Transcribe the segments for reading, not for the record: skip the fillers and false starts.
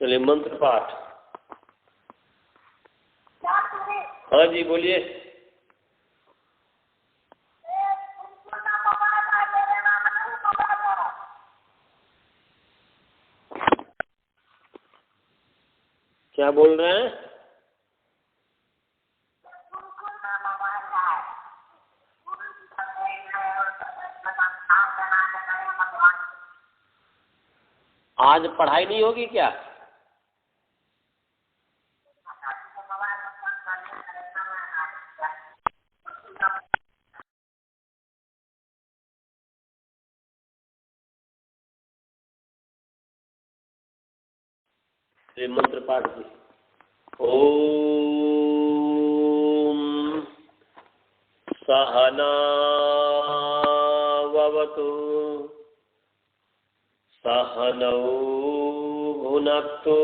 चलिए मंत्र पाठ। हाँ जी बोलिए। क्या बोल रहे हैं? आज पढ़ाई नहीं होगी क्या? मंत्र पाठ की। ओम सहनावतु सहनौ भुनक्तु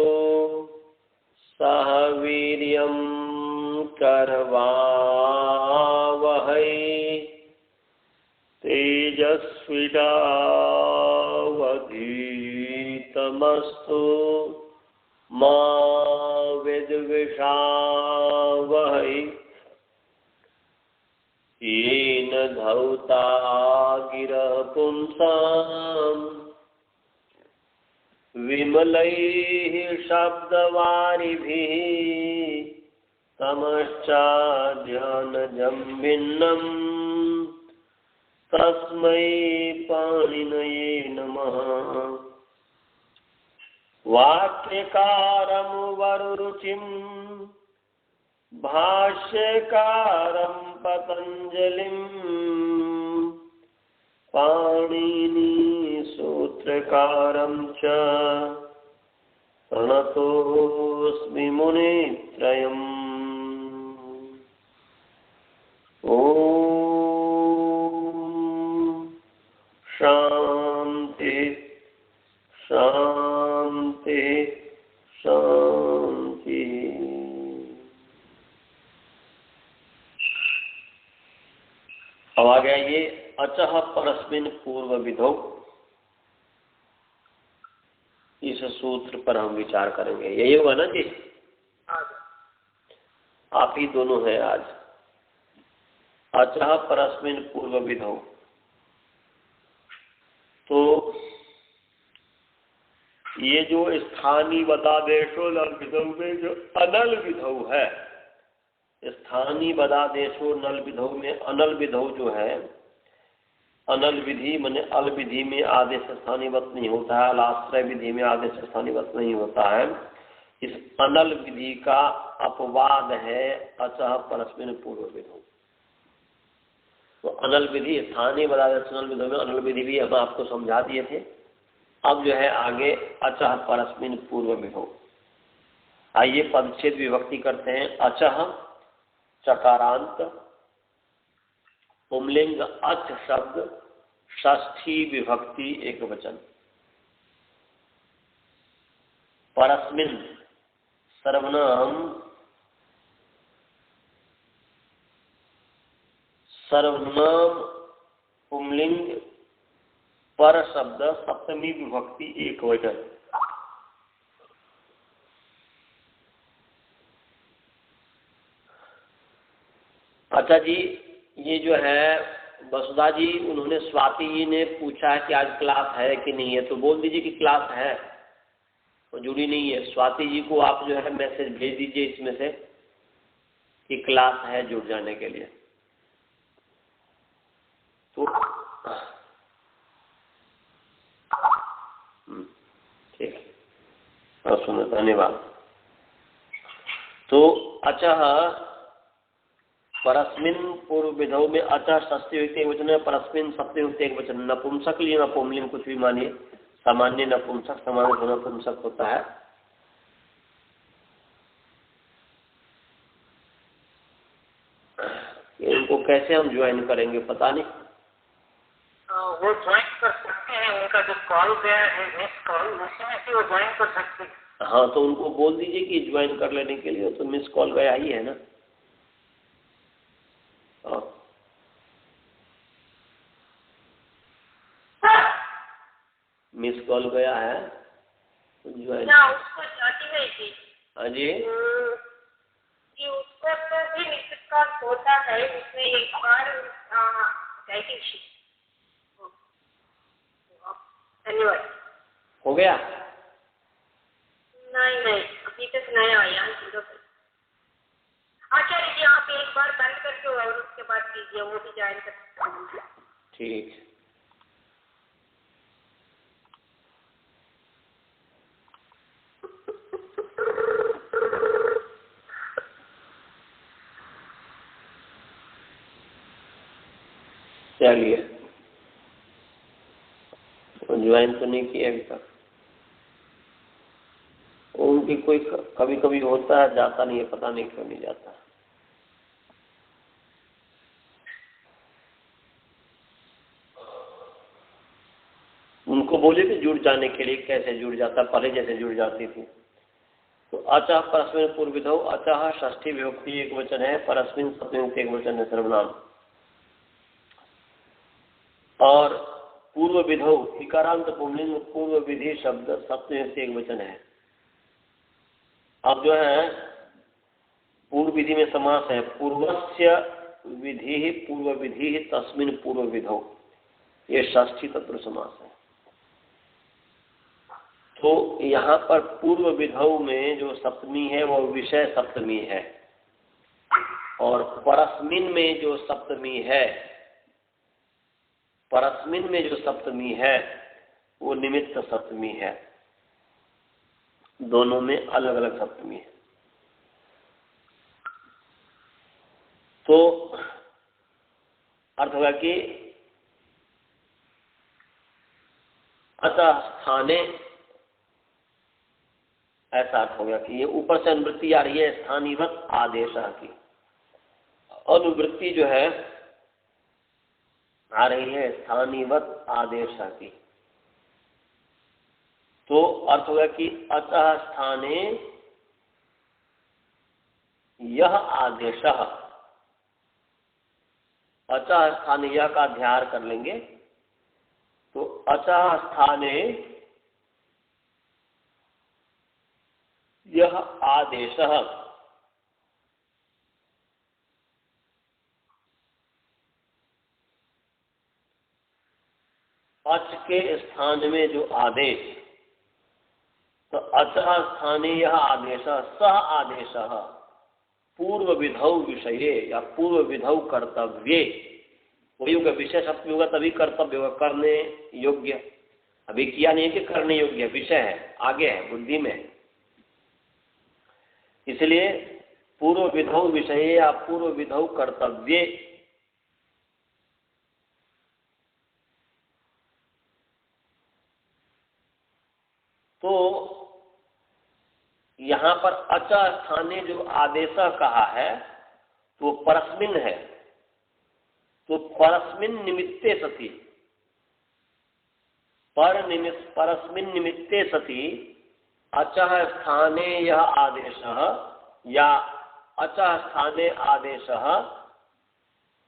सह वीर्यं करवावहै तेजस्विनावधीतमस्तु मा विद्विषावहै येन धौता गिरः पुंसाम् विमलैः शब्दवारिभिः तमश्चाद्यानजं भिन्नम् तस्मै पाणिनये नमः। वाक्यकारं वरुरुचिं भाष्यकारं पतञ्जलिं पाणिनी सूत्रकारं च प्रणतोऽस्मि मुनित्रयम्। ओम शांति शांति शांति। अब आ गया ये अचः परस्मिन् पूर्व विधौ। इस सूत्र पर हम विचार करेंगे। यही होगा ना जी? आप ही दोनों हैं आज। अचः परस्मिन् पूर्व विधौ। तो ये जो स्थानीय बदादेशो नल विधौ में जो अनल विधौ है, स्थानीय बदादेशो नल विधौ में अनल विधौ जो है, अनल विधि माने अल विधि में आदेश स्थानीयवत नहीं होता है, अलाश्रय विधि में आदेश स्थानीयवत नहीं होता है। इस अनल विधि का अपवाद है अचः परस्मिन् पूर्व विधौ। तो अनल विधि स्थानीय बदादेश अनल विधौ में अनल विधि भी हम आपको समझा दिए थे। अब जो है आगे अचः परस्मिन् पूर्व विधौ। आइए पदच्छेद विभक्ति करते हैं। अचः चकारांत पुंलिंग अच शब्द षष्ठी विभक्ति एक वचन। परस्मिन् सर्वनाम सर्वनाम पुंलिंग पर शब्द सप्तमी विभक्ति एक वचन। अच्छा जी, ये जो है वसुधा जी, उन्होंने स्वाति जी ने पूछा है कि आज क्लास है कि नहीं है, तो बोल दीजिए कि क्लास है, तो जुड़ी नहीं है। स्वाति जी को आप जो है मैसेज भेज दीजिए इसमें से कि क्लास है, जुड़ जाने के लिए। तो ठीक है, सुनो, धन्यवाद। तो अचः परस्मिन् पूर्व विधौ में अचः षष्ठी विभक्ति एक वचन है, परस्मिन् सप्तमी विभक्ति एक वचन। नपुंसक लिए नपुंलिंग कुछ भी मानिए, सामान्य नपुंसक सामान्य नपुंसक होता है। इनको कैसे हम ज्वाइन करेंगे पता नहीं। वो ज्वाइन कर सकते हैं, उनका जो कॉल गया है मिस कॉल, उसी में से वो ज्वाइन कर सकते हैं। हाँ, तो उनको बोल दीजिए कि ज्वाइन कर लेने के लिए। तो मिस कॉल गया ही है ना? मिस कॉल गया है, ज्वाइन ना उसको जाती नहीं थी। हाँ जी कि उसको तो भी निश्चित काल होता है, उसमें एक बार राइटिंग शीट। धन्यवाद। हो गया। नहीं अभी तक नहीं आया। आचार्य जी आप एक बार बंद करके और उसके बाद कीजिए, वो भी ज्वाइन कर सकता हूँ। ठीक चलिए, ज्वाइन तो नहीं किया अभी तक। उनकी कोई कभी कभी होता है, जाता नहीं है, पता नहीं क्यों नहीं जाता। उनको बोले थे जुड़ जाने के लिए, कैसे जुड़ जाता, पहले जैसे जुड़ जाती थी। तो अचः परस्मिन पूर्व विधौ, अचः षष्ठी विभक्ति एक वचन है, परस्मिन सप्तमी एक वचन है सर्वनाम। और पूर्व विधौ इकारांत पुंलिंग पूर्व विधि शब्द सप्तमी से एक वचन है। अब जो है पूर्व विधि में समास है, पूर्वस्य विधि पूर्व विधि तस्मिन पूर्व विधौ, ये षष्ठी तत्पुरुष समास है। तो यहाँ पर पूर्व विधौ में जो सप्तमी है वो विषय सप्तमी है, और परस्मिन में जो सप्तमी है, परस्मिन में जो सप्तमी है वो निमित्त सप्तमी है। दोनों में अलग अलग सप्तमी है। तो अर्थ होगा कि अतः स्थाने, ऐसा अर्थ हो गया कि ये ऊपर से अनुवृत्ति आ रही है स्थानीवत आदेश की। अनुवृत्ति जो है आ रही है स्थानीवत आदेश की। तो अर्थ होगा कि अतः स्थाने यह आदेश, अतः स्थाने यह का अध्यार कर लेंगे तो अतः स्थाने यह आदेश अच के स्थान में जो आदेश, तो अतः स्थाने यह आदेश सह आदेश पूर्व विधौ विषये या पूर्व विधौ कर्तव्ये, वही होगा विषय शब्द होगा तभी कर्तव्य होगा, करने योग्य। अभी किया नहीं कि करने योग्य, विषय है, आगे है, बुद्धि में। इसलिए पूर्व विधौ विषये या पूर्व विधौ कर्तव्ये, तो यहां पर अच स्थाने जो आदेश कहा है तो परस्मिन है, तो परस्मिन निमित्ते सति, परस्मिन निमित्ते सति अचः स्थाने यह आदेश या अचः स्थाने आदेश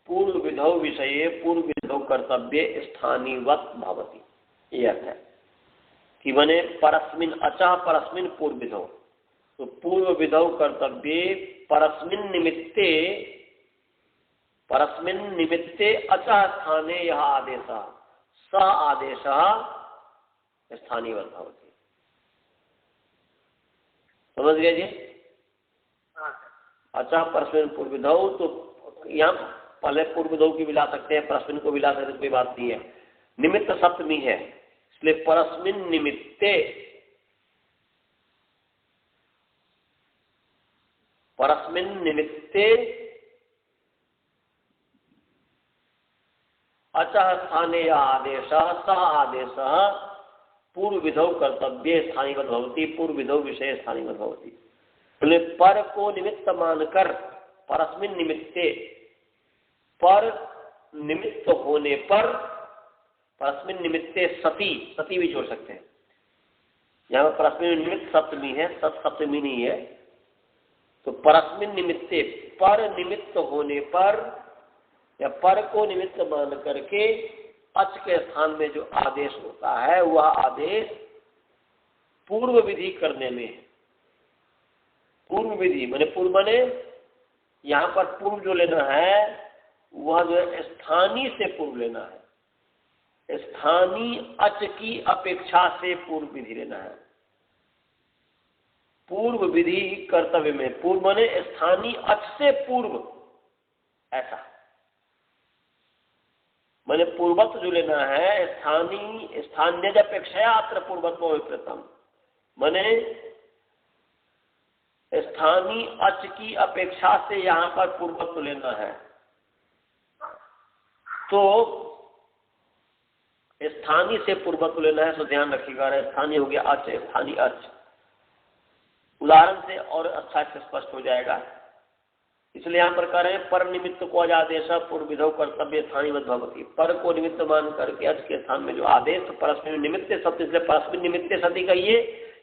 पूर्व विधौ विषये पूर्व विधौ कर्तव्ये स्थानीवत भवति। ये अर्थ है कि बने परस्मिन अचः परस्मिन पूर्व विधौ, तो पूर्व विधौ कर्तव्ये परस्मिन निमित्ते अचः स्थाने यह आदेश सह आदेश स्थानीवत भवति। समझ गए जी? अच्छा, परस्मिन पूर्व विधौ, तो यहाँ पहले पूर्व विधौ की भी ला सकते हैं, परस्मिन को भी ला सकते हैं, कोई बात नहीं है। निमित्त सप्तमी है इसलिए परस्मिन निमित्ते, परस्मिन निमित्ते अचः स्थाने आदेश सह आदेश पूर्व विधौ कर्तव्य स्थानीवत भवति, पूर्व विधौ विषय स्थानीवत भवति। बोले पर को निमित्त मानकर परस्मिन निमित्ते, पर निमित्त होने पर, परस्मिन निमित्ते सती, सती भी जोड़ सकते हैं। यहाँ पर परस्मिन निमित्त सप्तमी है, सत सप्तमी नहीं है, तो परस्मिन निमित्ते पर निमित्त होने पर या पर को निमित्त मान करके अच के स्थान में जो आदेश होता है वह आदेश पूर्व विधि करने में। पूर्व विधि माने पूर्व माने यहाँ पर पूर्व जो लेना है वह जो है स्थानीय से पूर्व लेना है। स्थानीय अच की अपेक्षा से पूर्व विधि लेना है। पूर्व विधि कर्तव्य में, पूर्व माने स्थानीय अच से पूर्व, ऐसा माने पूर्वत्व जो लेना है स्थानीय स्थान्य अपेक्षा अत्र पूर्वत्व विपरीतम, माने स्थानीय अच की अपेक्षा से यहाँ पर पूर्वत्व लेना है। तो स्थानीय से पूर्वत्व लेना है, तो ध्यान रखिएगा। स्थानीय हो गया अच, स्थानीय अच। उदाहरण से और अच्छा से स्पष्ट हो जाएगा। इसलिए यहाँ पर कह रहे हैं पर निमित्त को अजादेश पूर्व विधौ कर्तव्य स्थानीय भवती। पर को निमित्त मान करके अच के स्थान में जो आदेश परस्मिन निमित्त शब्द, इसलिए परस्मिन निमित्ते सती कहिए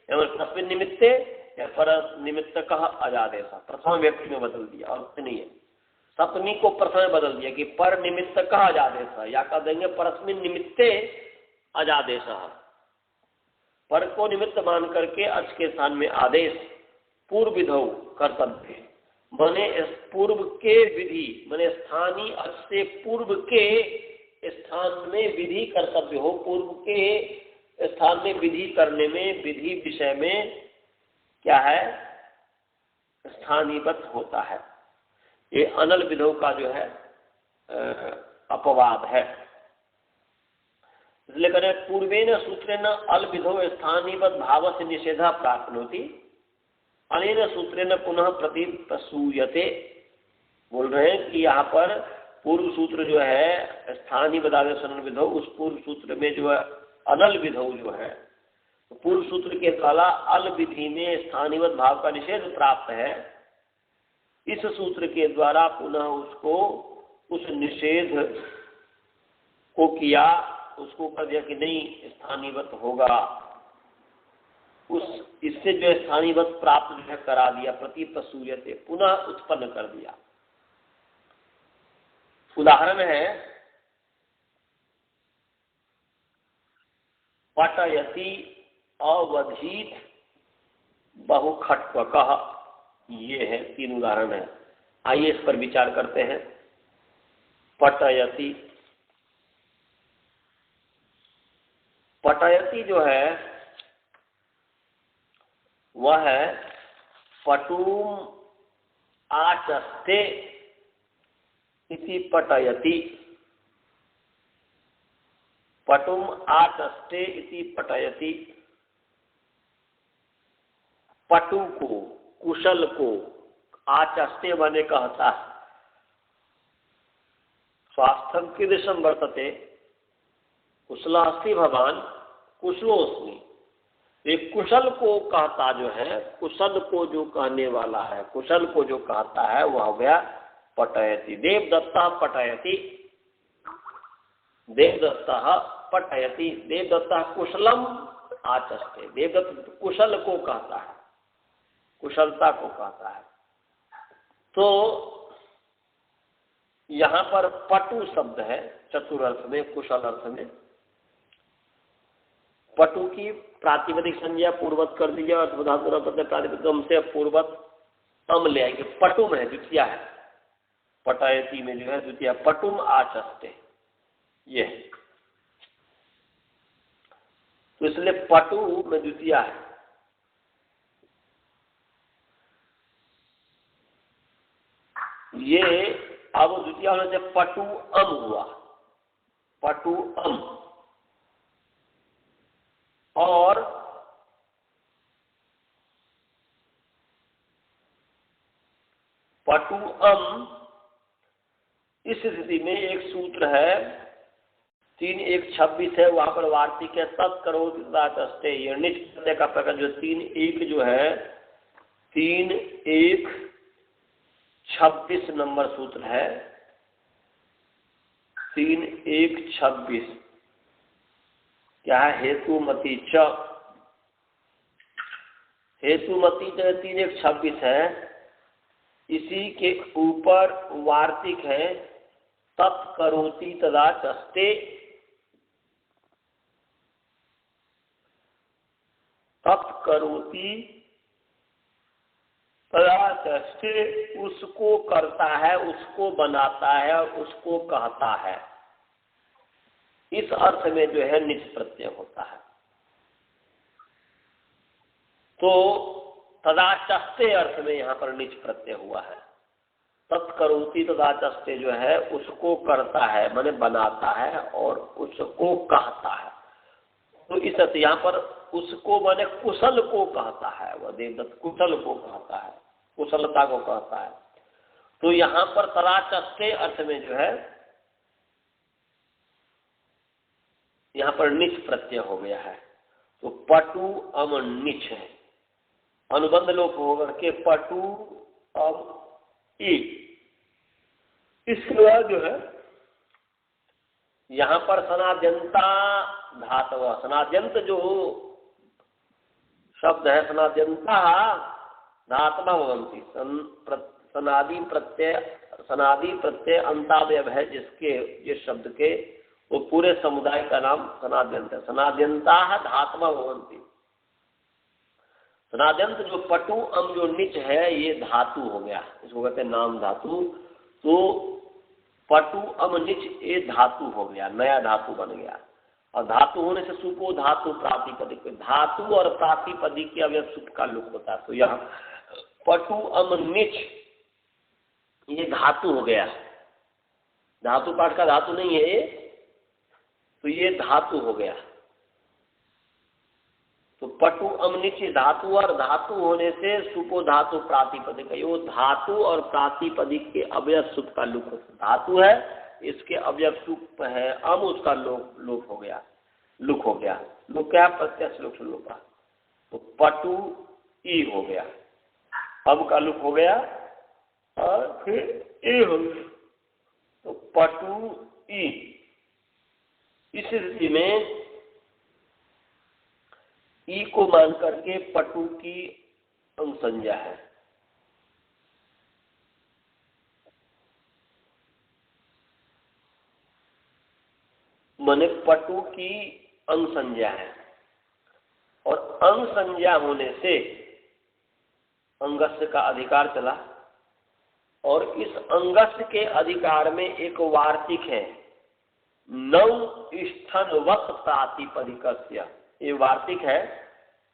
या परस्मिन निमित्ते या पर निमित्त कहा अजादेश, प्रथम व्यक्ति में बदल दिया और कुछ नहीं है। सप्तमी को प्रथम में बदल दिया कि पर निमित्त कहा अजादेश, या कह देंगे परस्मिन निमित्ते अजादेश। पर को निमित्त मान करके अच के स्थान में आदेश पूर्व विधौ कर्तव्य, माने पूर्व के विधि माने स्थानीय अच से पूर्व के स्थान में विधि कर्तव्य हो। पूर्व के स्थान में विधि करने में, विधि विषय में क्या है, स्थानीयवत होता है। ये अनल विधौ का जो है अपवाद है। इसलिए करें पूर्वेन सूत्रेण अल विधौ स्थानीयवत भाव से निषेधा प्राप्नोति, अनेन सूत्रेण पुनः प्रतिप्रसूयते। बोल रहे हैं कि यहाँ पर पूर्व सूत्र जो है स्थानीय बदादेश अनल विधौ, उस पूर्व सूत्र में जो है अनल विधौ जो है, तो पूर्व सूत्र के द्वारा अल विधि में स्थानीयवत भाव का निषेध प्राप्त है। इस सूत्र के द्वारा पुनः उसको, उस निषेध को किया, उसको कर दिया कि नहीं स्थानीयवत होगा, उस इससे जो स्थानीयवत प्राप्त जो है करा दिया, प्रतिप्रसूयते पुनः उत्पन्न कर दिया। उदाहरण है पटयति अवधित बहुखट्वकः, ये है 3 उदाहरण है। आइए इस पर विचार करते हैं। पटयति, पटयति जो है वह है पटुम आचस्ते इति पटयति। पटुम आचस्ते इति पटयति। पटु को, कुशल को, आचस्ते बने कहता है स्वास्थ्य कीदृशं वर्तते कुशलास्ति भवान कुशलोस्मि। एक कुशल को कहता जो है, कुशल को जो कहने वाला है, कुशल को जो कहता है वह हो गया पटयति। देवदत्ता पटयति, देवदत्ता पटयति, देवदत्ता कुशलम आचस्ते। देवदत्त कुशल को कहता है, कुशलता को कहता है। तो यहाँ पर पटु शब्द है चतुर अर्थ में, कुशल अर्थ में। पटु की प्रातिपदिक संज्ञा पूर्वत कर दीजिए और प्रातिपदिक से पूर्वत अम ले आएंगे। पटुम है, द्वितीय है। पटयति में जो है द्वितीय पटुम आचस्ते, ये तो इसलिए पटु में द्वितीय है। ये अब द्वितीय होने से पटु अम हुआ, पटु अम। और पटु अम इस स्थिति में एक सूत्र है 3:1:26 है, वहां पर वार्तिक है तत्करोति ये निश्चय का प्रकार जो 3:1 जो है 3:1:26 नंबर सूत्र है। 3:1:26 क्या है, हेतुमती च, हेतुमती जो 3:1:26 है, इसी के ऊपर वार्तिक है तत्करोति तदा चस्ते। तत्करोति तदा चष्टे, उसको करता है, उसको बनाता है और उसको कहता है, इस अर्थ में जो है निच प्रत्यय होता है। तो तदा चष्टे अर्थ में यहाँ पर निच प्रत्यय हुआ है। तत्करोति तदा चष्टे जो है उसको करता है, माने बनाता है और उसको कहता है। तो इस अर्थ यहाँ पर उसको माने कुशल को कहता है, वह देवदत्त कुशल को कहता है, कुशलता को कहता है। तो यहाँ पर तदा चष्टे अर्थ में जो है यहाँ पर निच प्रत्यय हो गया है। तो पटु अम निच है, अनुबंध लोप होकर के पटु अम ई। इसके बाद जो है यहाँ पर सनाद्यंता धातव, सनाद्यंत जो शब्द है सनाद्यंता धातव भवन्ति, सनादि प्रत्यय अंतावयव है जिसके, जिस शब्द के, वो पूरे समुदाय का नाम सनाद्यंत है। सनाद्यंता धातव भवन्ति, सनाद्यंत जो पटु अम जो निच है ये धातु हो गया, इसको कहते हैं नाम धातु। तो पटु अम निच ये धातु हो गया, नया धातु बन गया। और धातु होने से सुपो धातु प्रातिपदिक, धातु और प्रातिपदिक के अवयव सुप का लुक होता है। तो यहाँ पटु अम निच ये धातु हो गया, धातु पाठ का धातु नहीं है ये, तो ये धातु हो गया। तो पटु अम निच धातु, और धातु होने से सुपो धातु प्रातिपदिक, ये धातु और प्रातिपदिक के अवयव सुप का लुक होता है। धातु है, इसके अवयव सुप है, अम उसका लोप हो गया, लुक हो गया। लुक क्या? प्रत्यक्ष लुक लोपा। तो पटु ई हो गया, अब का लुक हो गया और फिर ए हो गया। तो पटु ई, इस स्थिति में ई को मान करके पटु की अंग संज्ञा है। माने पटु की अंग संज्ञा है, और अंग संज्ञा होने से अंगस्य का अधिकार चला, और इस अंगस्य के अधिकार में एक वार्तिक है, नौ स्थनवत प्रातिपदिकस्य, ये वार्तिक है।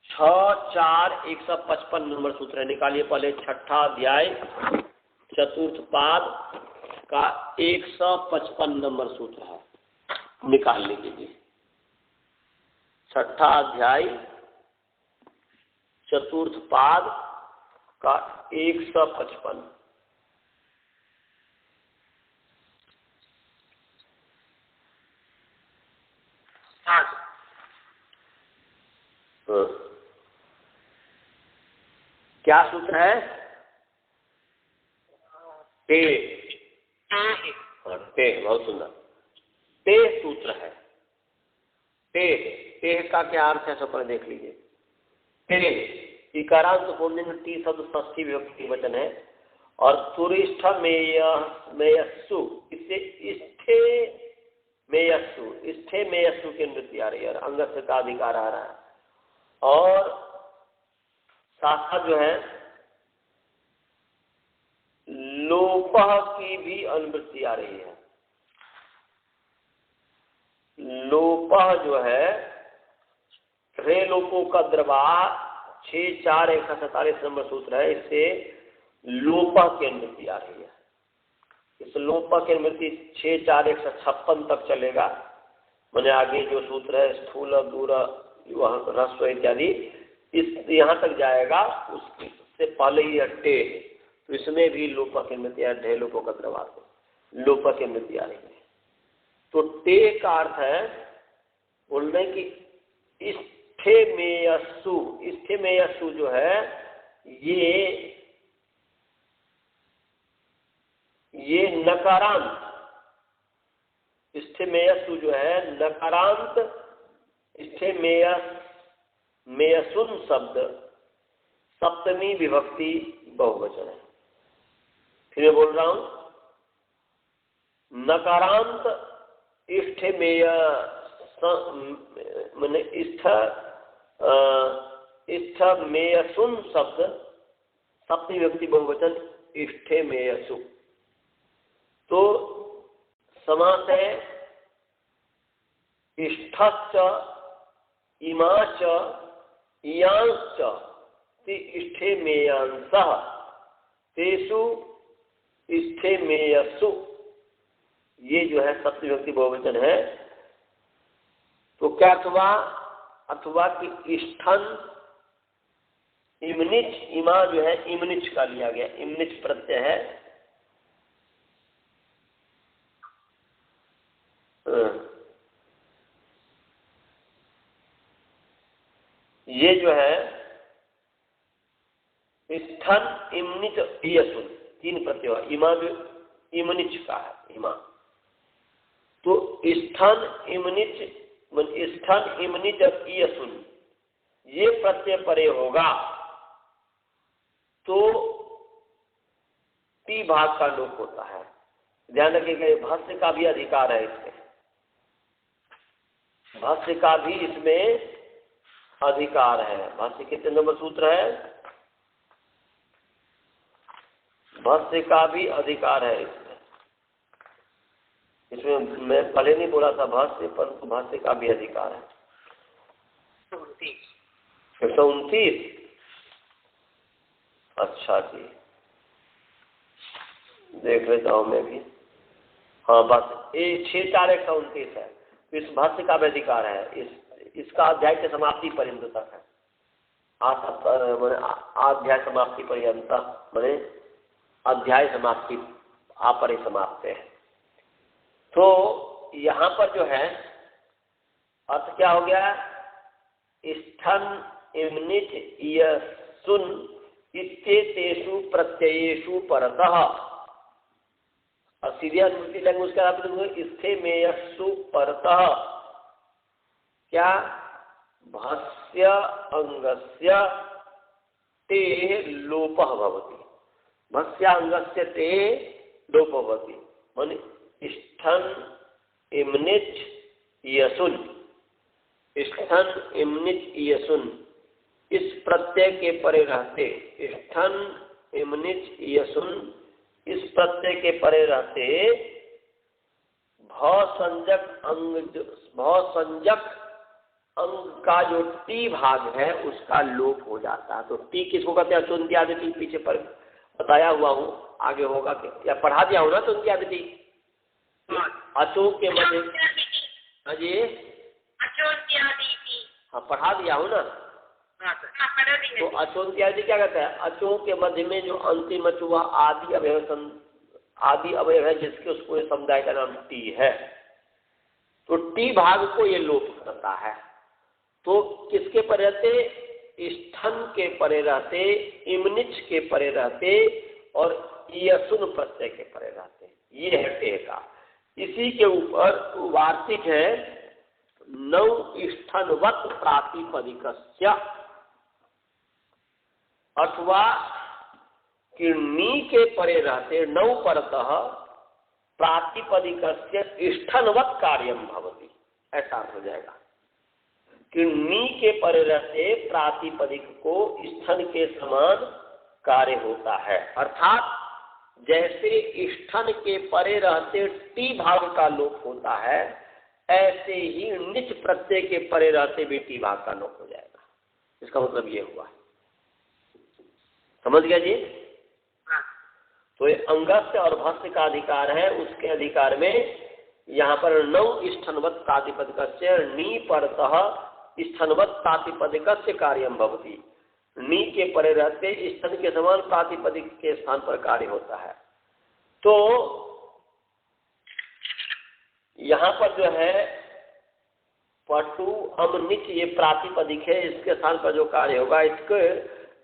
6-4-155 नंबर सूत्र है, निकालिए पहले। छठा अध्याय चतुर्थ पाद का 155 नंबर सूत्र है, निकाल लीजिए। छठा अध्याय चतुर्थ पाद का 155। क्या सूत्र है? ते, ते, बहुत सुंदर, ते सूत्र है। ते, ते का क्या अर्थ है, सब पर देख लीजिए। ते इकारांत पुण्य टी शब्द षष्ठी विभक्ति वचन है, और तुरिष्ठ मेयस्सु, इससे इष्ठे मेयस्सु, इष्ठे मेयस्सु की वृत्ति आ रही है, और अंगस्य का अधिकार आ रहा है। और साथ जो है लोपह की भी अनुवृत्ति आ रही है। लोपह जो है रे लोपो का द्रवा 6-4-147 नंबर सूत्र है, इससे लोपह की अनुवृत्ति आ रही है। इस लोपह की अनुवृत्ति 6-4-156 तक चलेगा। मैंने आगे जो सूत्र है स्थूल दूर ह्रस्व इत्यादि, इस यहाँ तक जाएगा, उससे पहले ही टे, तो इसमें भी लोपा की अनुवृत्ति है, ढे लोपो का द्रवात लोपा की अनुवृत्ति आ रही है। तो टे का अर्थ है बोलने की इष्ठे मेयस्सु, इष्ठे मेयस्सु जो है ये नकारांत, इष्ठे मेयस्सु जो है नकारांत, इष्ठे मेयसुन शब्द सप्तमी विभक्ति बहुवचन है। फिर मैं बोल रहा हूं, नकारांत इष्ठे मेय, मैंने इष्ठ इष्ठ मेयसुन शब्द सप्तमी विभक्ति बहुवचन इष्ठे मेयसु। तो समास है इष्ठश्च इमाच इयांश्च ते इष्ठे मेयांसः तेषु इष्ठे मेयसु। ये जो है सप्तमी विभक्ति बहुवचन है। तो क्या अथवा अथवा कि इष्ठन इमनिच, इमा जो है इमनिच का लिया गया, इमनिच प्रत्यय है। ये जो है इष्ठन इमनिच इयसुन, तीन प्रत्यय, इमा जो इमनिच का है, इमा। तो इष्ठन इमनिच, इष्ठन इमनिच इयसुन ये प्रत्यय परे होगा तो टी भाग का लोप होता है। ध्यान रखिएगा, भाष्य का भी अधिकार है इसमें, भाष्य का भी इसमें अधिकार है। भाष्य कितने नंबर सूत्र है? भाष्य का भी अधिकार है इसमें। इसमें मैं पहले नहीं बोला था भाष्य, परंतु भाष्य का भी अधिकार है। 129। अच्छा जी, देख लेता हूँ मैं भी। हाँ बस ये 6/4/129 है। इस भाष्य का भी अधिकार है, इसका अध्याय के समाप्ति पर्यंत तक है। अध्याय समाप्ति पर्यंत मैंने अध्याय समाप्ति आपरे समाप्त है। तो यहाँ पर जो है अर्थ क्या हो गया? इष्ठन इमनिच इयसुन इत्येतेषु प्रत्ययेषु परतः। और सीधे अनुमति लेंगे उसका आप स्थे मेयसु परतः क्या? भाष्य अंगस्य ते लोपः भवति। भाष्य अंगस्य ते लोपः भवति माने इष्ठन इमनिच इयसुन, इष्ठन इमनिच इयसुन इस प्रत्यय के परे रहते, इष्ठन इमनिच इयसुन इस प्रत्यय के परे रहते भसंजक अंग का जो टी भाग है उसका लोप हो जाता है। तो टी किसको कहते हैं? अचोन्त्य आदिति, पीछे पर बताया हुआ हूँ, आगे होगा या पढ़ा दिया हूँ ना अचोन्त्य आदिति। अचो के मध्य, हाँ जी हाँ पढ़ा दिया हूँ ना। तो अचोन्त्य आदि क्या कहता है? अचो के मध्य में जो अंतिम अचुआ आदि अवयव है जिसके उसको समुदाय का नाम टी है। तो टी भाग को ये लोप करता है। तो किसके परे रहते? इष्ठन के परे रहते, इमनिच के परे रहते और यसुन प्रत्यय के परे रहते। ये है टे का। इसी के ऊपर वार्तिक है नौ इष्ठनवत प्रातिपदिकस्य अथवा किर्णी के परे रहते नौ परतः प्रातिपदिकस्य इष्ठनवत कार्यम भवति। ऐसा हो जाएगा। किर्णी के परे रहते प्रातिपदिक को इष्ठन के समान कार्य होता है। अर्थात जैसे इष्ठन के परे रहते टी भाग का लोप होता है, ऐसे ही निच प्रत्यय के परे रहते भी टी भाग का लोप हो जाएगा। इसका मतलब ये हुआ, समझ गया जी? तो ये अंगस्य और भाष्य का अधिकार है। उसके अधिकार में यहाँ पर नौ इष्ठनवत प्रातिपदिकस्य नी परतः इष्ठनवत प्रातिपदिकस्य कार्यम भवति। नी के परे रहते इष्ठन के समान प्रातिपदिक के स्थान पर कार्य होता है। तो यहाँ पर जो है पटु अमनिच ये प्रातिपदिक है, इसके स्थान पर जो कार्य होगा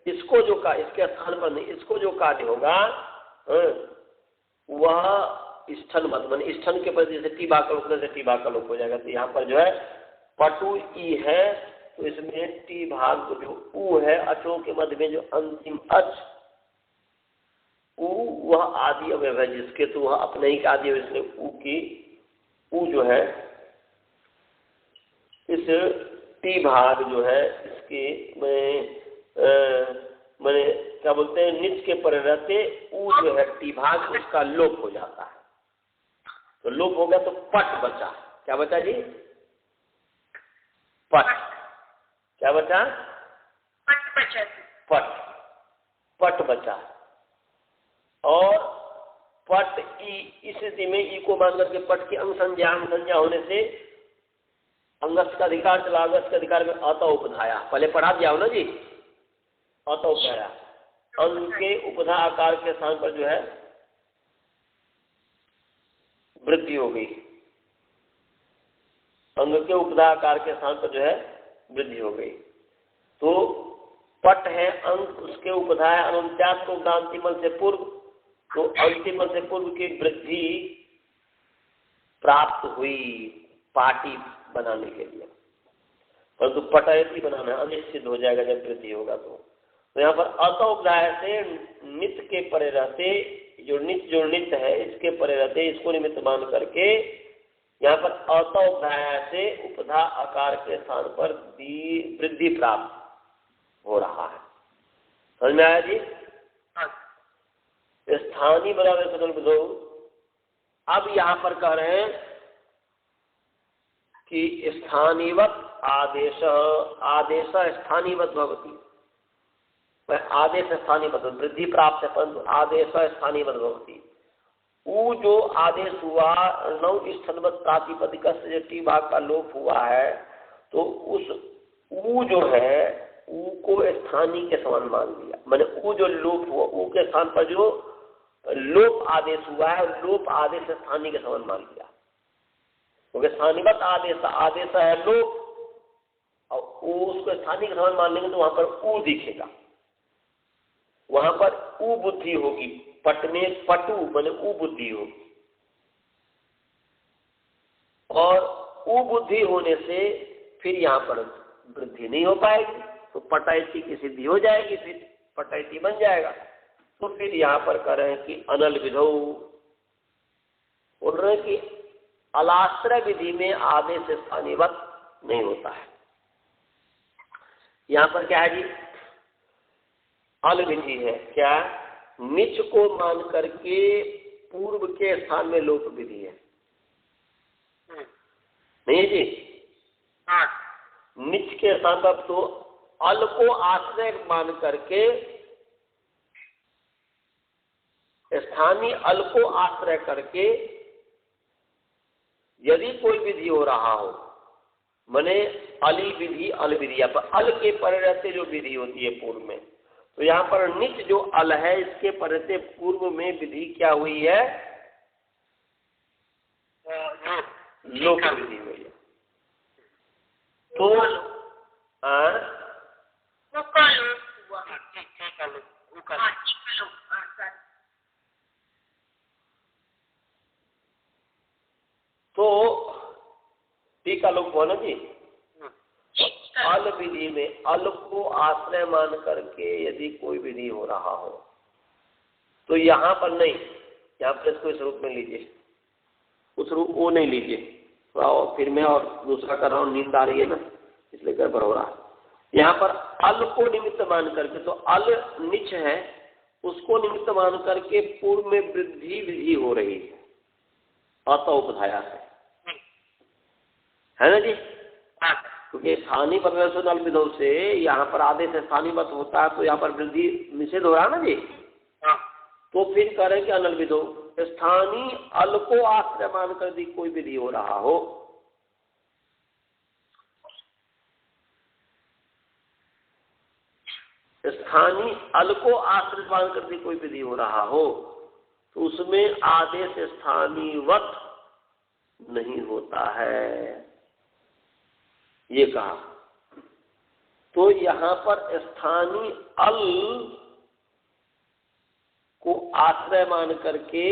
इसको जो का इसके स्थान पर नहीं, इसको जो कार्य होगा वह इष्ठन मत मान इष्ठन के प्रति जैसे टी भाग का लोप से टी भाग का लोप हो जाएगा। तो यहाँ पर जो है पटु ई है तो इसमें टी भाग जो ऊ है, अचों के मध्य में जो अंतिम अच ऊ वह आदि अवयव है जिसके, तो वह अपने ही आदि है, इसलिए ऊ की ऊ जो है इस टी भाग जो है इसके मैंने क्या बोलते हैं, निच के परे रहते ऊ जो है टी भाग उसका लोप हो जाता है। तो लोप हो गया तो पट बचा। क्या बचा जी? पट। क्या बचा? पट बचा। पट, पट बचा। और पट ई, इस स्थिति में ई को मान करके पट की अंग संज्ञा होने से अंगस्थ का अधिकार चला। अंगस्थ के अधिकार में अत उपधाया, पहले पढ़ा दिया हो ना जी, अत उपधाया। अंग के उपधा आकार के स्थान पर जो है वृद्धि हो गई। अंग के उपधा आकार के स्थान पर जो है वृद्धि हो गई। तो पट है अंग, उसके उपधा है अनंत्यास को अंतिमल से पूर्व। तो अंतिमल से पूर्व की वृद्धि प्राप्त हुई पाटी बनाने के लिए, परंतु पटयति बनाना अनिश्चित हो जाएगा जब वृद्धि होगा। तो यहाँ पर अत उपधाय से नित्य के परे रहते, जो नित्य है इसके परे रहते, इसको निमित्त मान करके यहाँ पर अत उपधाय से उपधा आकार के स्थान पर वृद्धि प्राप्त हो रहा है। समझ में आया जी? स्थानीय बराबर सकल विधौ। अब यहाँ पर कह रहे हैं कि स्थानीवत आदेश, आदेश स्थानीवत भवति। आदेश स्थानीवत, वृद्धि प्राप्त है परंतु आदेश स्थानीवत भवति। ऊ जो आदेश हुआ नौ स्थलवत प्रातिपदिक से टी भाग का लोप हुआ है, तो उस ऊ जो है ऊ को स्थानीय के समान मान लिया। मैंने ऊ जो लोप हुआ, ऊ के स्थान पर जो लोप आदेश हुआ है, लोप आदेश स्थानीय के समान मान लिया। क्योंकि स्थानीवत आदेश, आदेश है लोप, और उसको स्थानीय के समान मान लेंगे तो वहां पर ऊ दिखेगा, वहां पर ऊ बुद्धि होगी। पट में पटु मैंने ऊ बुद्धि होगी, और ऊ बुद्धि होने से फिर यहाँ पर वृद्धि नहीं हो पाएगी, तो पटैती की सिद्धि हो जाएगी, फिर पटैती बन जाएगा। तो फिर यहाँ पर कह रहे हैं कि अनल विधौ, बोल रहे हैं कि अलाश्रय विधि में आदेश स्थानीवत नहीं होता है। यहाँ पर क्या है जी? अल विधि है। क्या? निच को मान करके पूर्व के स्थान में लोप विधि है, नहीं जी? हाँ। निच के स्थान पर तो अल को आश्रय मान करके, स्थानीय अल को आश्रय करके यदि कोई विधि हो रहा हो, माने अली विधि, अल विधि, पर अल के परे रहते जो विधि होती है पूर्व में, तो यहाँ पर निच जो अल है इसके परे से पूर्व में विधि क्या हुई है? लोक विधि हुई है। तो टीका लोग बोलो जी, अल विधि में अल को आश्रय मान करके यदि कोई विधि हो रहा हो, तो यहाँ पर नहीं, यहाँ पर इसको इस रूप में लीजिए, उस रूप वो नहीं लीजिए। और फिर मैं और दूसरा कर रहा हूँ, नींद आ रही है ना, इसलिए गड़बड़ हो रहा है। यहाँ पर अल को निमित्त मान करके, तो अल निच है, उसको निमित्त मान करके पूर्व में वृद्धि विधि हो रही है अत उपधाया है ना जी? क्योंकि स्थानीय परिवर्तन विधौ से यहाँ पर आदेश स्थानीयवत होता है, तो यहाँ पर वृद्धि निषेध हो रहा है ना जी? तो फिर करें कि अनल विधौ, स्थानीय अल को आश्रय मान कर दी कोई विधि हो रहा हो, स्थानीय अल को आश्रय मान कर दी कोई विधि हो रहा हो, तो उसमें आदेश स्थानीयवत नहीं होता है, ये कहा। तो यहाँ पर स्थानीय अल को आश्रय मान करके,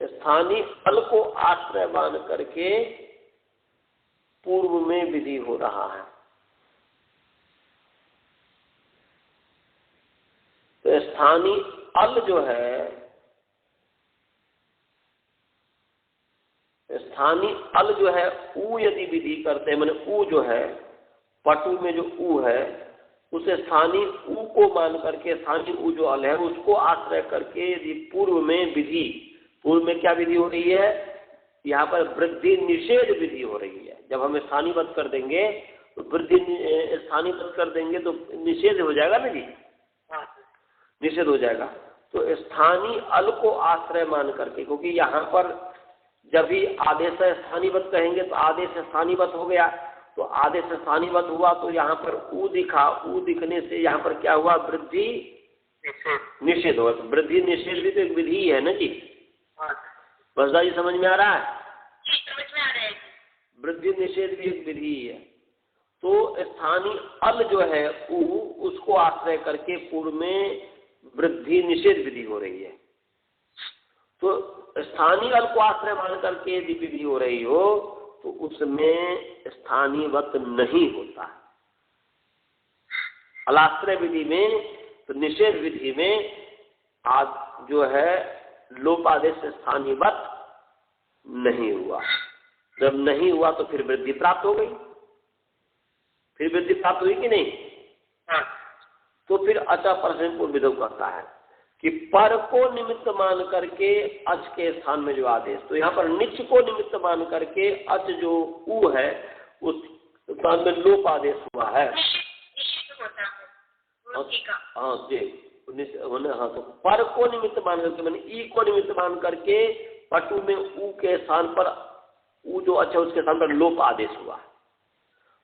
स्थानीय अल को आश्रय मान करके पूर्व में विधि हो रहा है। तो स्थानीय अल जो है, स्थानीय अल जो है ऊ यदि विधि करते हैं, मैंने ऊ जो है पटु में जो ऊ है उसे स्थानीय ऊ को मान करके, स्थानीय ऊ जो अल है उसको आश्रय करके यदि पूर्व में विधि, पूर्व में क्या विधि हो रही है, यहाँ पर वृद्धि निषेध विधि हो रही है। जब हम स्थानीयबद्ध कर देंगे तो वृद्धि स्थानीयबद्ध कर देंगे तो निषेध हो जाएगा ना जी, निषेध हो जाएगा। तो स्थानीय अल को आश्रय मान करके, क्योंकि यहाँ पर जब भी आदेश स्थानीयबद्ध कहेंगे तो आदेश स्थानीयबद्ध हो गया, तो आदेश स्थानीयबद्ध हुआ तो यहाँ पर ऊ दिखा, ऊ दिखने से यहाँ पर क्या हुआ, वृद्धि निषेध हुआ। तो वृद्धि निषेध भी तो एक विधि है ना जी। बसदा जी समझ में आ रहा है? समझ में आ रहा है। वृद्धि निषेध भी एक विधि है। तो स्थानीय अल जो है ऊ, उसको आश्रय करके पूर्व में वृद्धि निषेध विधि हो रही है। तो स्थानीय अल को आश्रय मान करके यदि विधि हो रही हो तो उसमें स्थानीयवत नहीं होता। अलाश्रय विधि में तो निषेध विधि में आज जो है लोप आदेश स्थानीयवत नहीं हुआ। जब नहीं हुआ तो फिर वृद्धि प्राप्त हो गई, फिर वृद्धि प्राप्त हुई कि नहीं? तो फिर अच परसम को विधव कहता है कि पर को निमित्त मान करके अच के स्थान में जो आदेश, तो यहाँ पर निच को निमित्त मान करके अच जो ऊ है उस स्थान में लोप आदेश हुआ है। हाँ जी, हाँ, तो पर को निमित्त मान करके मैंने ई को निमित्त मान करके पटु में ऊ के स्थान पर ऊ जो अच्छा उसके स्थान पर लोप आदेश हुआ।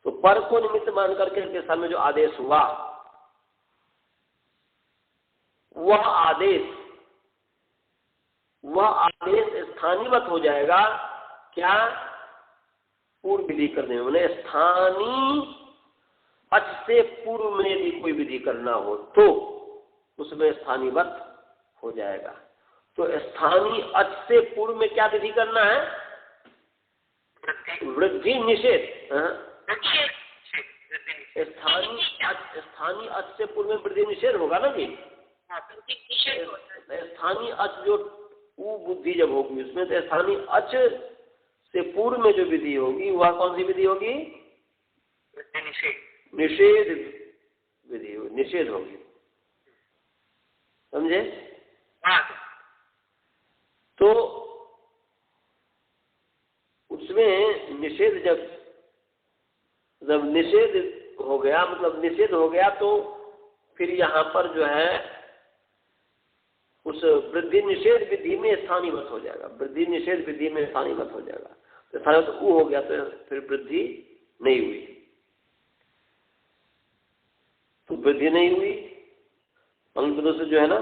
तो पर को निमित्त मान करके के स्थान में जो आदेश हुआ वह आदेश स्थानीयवत हो जाएगा। क्या? पूर्व विधि करने में, मैंने स्थानीय अच से पूर्व में यदि कोई विधि करना हो तो उसमें स्थानीयवत हो जाएगा। तो स्थानीय अच से पूर्व में क्या विधि करना है? वृद्धि निषेध। स्थानीय अच से पूर्व में वृद्धि निषेध होगा ना जी। स्थानीय अच जो ऊ बुद्धि जब होगी उसमें तो स्थानीय अच से पूर्व में जो विधि होगी वह कौन सी विधि होगी? निषेध विधि होगी, निषेध होगी। समझे? तो उसमें निषेध जब निषेध हो गया, मतलब निषेध हो गया तो फिर यहाँ पर जो है उस वृद्धि निषेध विधि में स्थानीयवत हो जाएगा। वृद्धि निषेध विधि में स्थानीयवत हो जाएगा। तो स्थानीयवत ऊ हो गया तो फिर वृद्धि नहीं हुई, तो वृद्धि नहीं हुई। अंग से जो है ना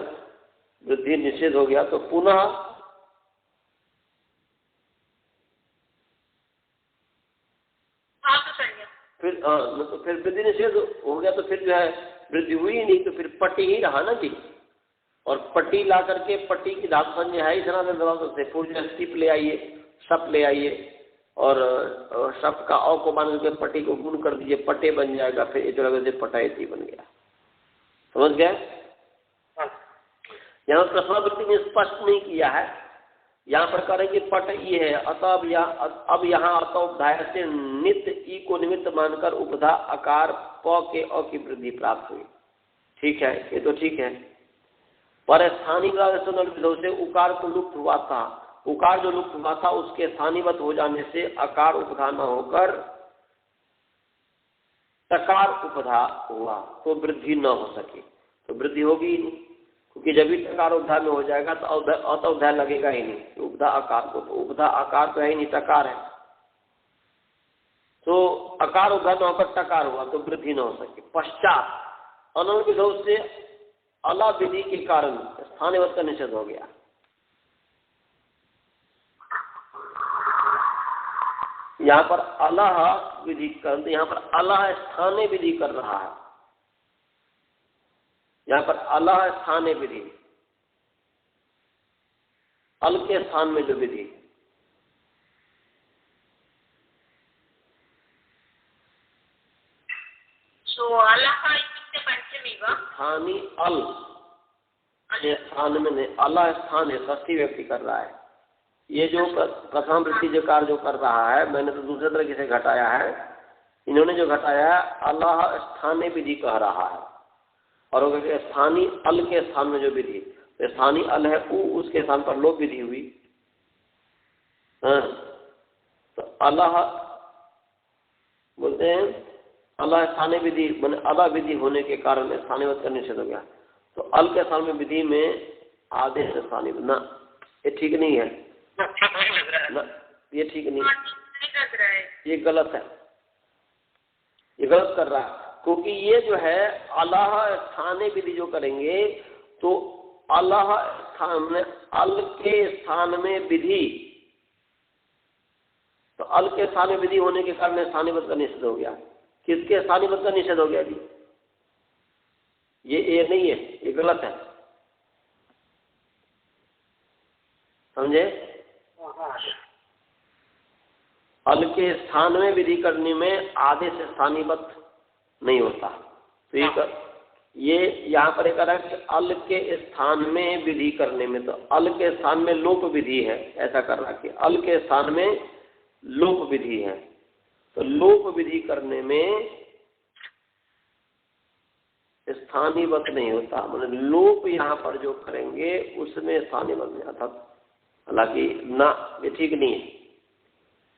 वृद्धि निषेध हो गया तो पुनः फिर तो फिर वृद्धि निषेध हो गया तो फिर जो है वृद्धि हुई नहीं, तो फिर पट्टी ही रहा ना जी। और पट्टी ला करके पट्टी की धातु संज्ञा है इतना से पूर्ण स्टिप ले आइए, सप ले आइए और सप का औ को मान करके पट्टी को गुण कर दीजिए, पट्टे बन जाएगा। फिर इस तरह से पटायती बन गया। समझ गए? यहाँ प्रश्नावृत्ति में स्पष्ट नहीं किया है। यहाँ पर करेंगे पट ई है, अतः अब यहाँ अतः उपधाय से नित्य ई को निमित्त मानकर उपधा आकार प के अ की वृद्धि प्राप्त हुई। ठीक है, ये तो ठीक है। पर स्थानीय विधव से उकार को लुप्त हुआ था, उकार जो लुप्त हुआ था उसके स्थानीयवत हो जाने से अकार उपधा न होकर तकार उपधा हुआ तो वृद्धि न हो सकी। तो वृद्धि होगी ही नहीं, क्योंकि जब भी तकार उपधा में हो जाएगा तो अतः लगेगा ही नहीं उपधा आकार को। तो उपधा आकार तो है ही नहीं, तकार है। तो अकार उपधा न होकर तकार हुआ तो वृद्धि न हो सकी। पश्चात अनल विधव से अला विधि के कारण स्थानीयवत का निषेध हो गया। यहाँ पर अलाह विधि कर, यहाँ पर अलाह स्थाने विधि कर रहा है। यहाँ पर अलाह स्थाने विधि, अल के स्थान में जो विधि, स्थानीय अल स्थान में अल्लाह स्थान है, षष्ठी व्यक्ति कर रहा है। ये जो प्रथम वृत्ति जो कार्य जो कर रहा है, मैंने तो दूसरे तरीके से घटाया है, इन्होंने जो घटाया है अल्लाह स्थानीय विधि कह रहा है, और वो स्थानीय अल के स्थान में जो विधि, स्थानीय अल है उ, उसके स्थान पर लोप विधि हुई। हाँ, तो अल्लाह बोलते हैं अल्लाह स्थानीय विधि मैंने अला विधि होने के कारण स्थानीयवत का निषेध हो गया। तो अल के स्थान में विधि में आदेश स्थानीय ना, ये ठीक नहीं है ना, ये ठीक नहीं, ये गलत है, ये गलत कर रहा है। क्योंकि ये जो है अल्लाह स्थानीय विधि जो करेंगे तो अल्लाह स्थान में अल के स्थान में विधि, तो अल के स्थान में विधि होने के कारण स्थानीयवत का निषेध हो गया। किसके स्थानीयवत का निषेध हो गया जी? ये नहीं है, ये गलत है, समझे? अल के स्थान में विधि करने में आदेश स्थानीयवत नहीं होता। तो ये यहाँ पर एक है कि अल के स्थान में विधि करने में, तो अल के स्थान में लोप विधि है, ऐसा कर रहा कि अल के स्थान में लोप विधि है। तो लोप विधि करने में स्थानीयवत नहीं होता, मतलब लोप यहाँ पर जो करेंगे उसमें स्थानीयवत नहीं आता। हालांकि ना, ये ठीक नहीं है,